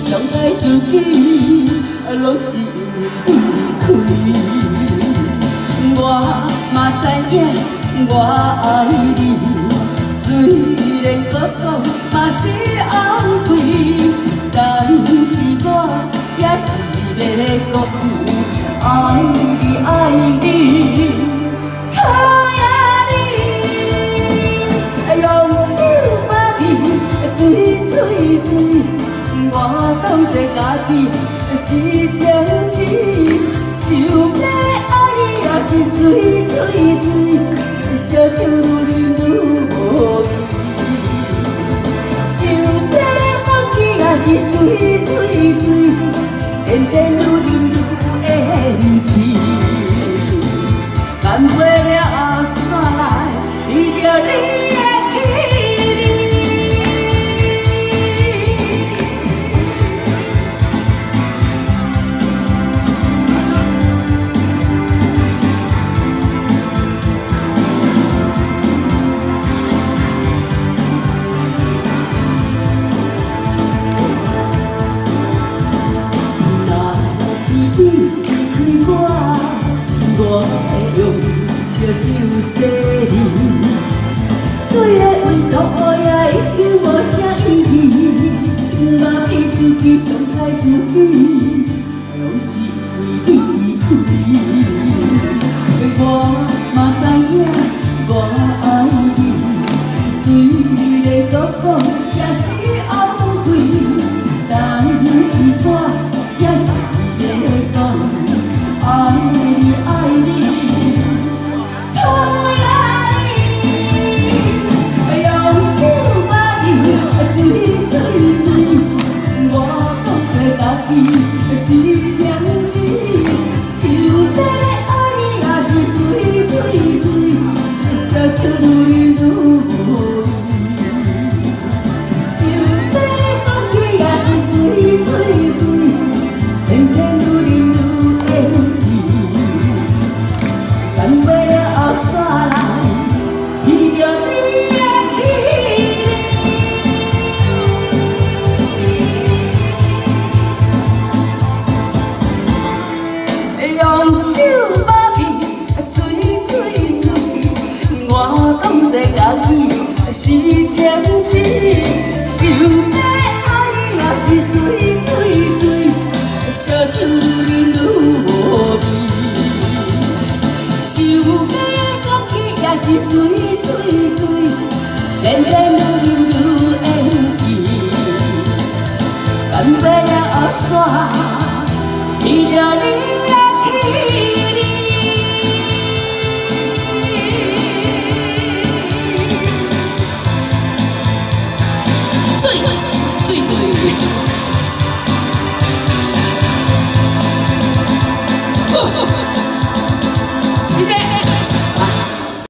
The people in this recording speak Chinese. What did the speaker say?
伤害自己，拢是因为离开。我嘛知影我爱你，虽然搁讲嘛是后悔，但是我也是要讲爱你爱你。 我当作家己是情痴，想要爱你也是水水水，烧酒愈啉愈无味。想要放弃也是水水水，偏偏愈啉愈会气。干过了山来，遇着你。 我会用烧酒洗你，水的温度也已经无啥意义，嘛骗自己伤害自己，拢是为你开。我嘛知影我爱你，虽然搁讲也是后悔，但是我也是要讲。 爱你爱你，讨厌你，用手把你追追追，我当作家己是相思，想要爱你也是追追追，烧酒愈啉愈无味，想要放弃也是追追追，偏偏愈啉愈。 干过了后山来，遇着你的气。用手把味追追追，我当作家己是情痴，想要爱你也是追追追，烧酒愈啉愈无味。 想要放弃也是水水水，偏偏愈啉愈会气。干过了后山，遇着你。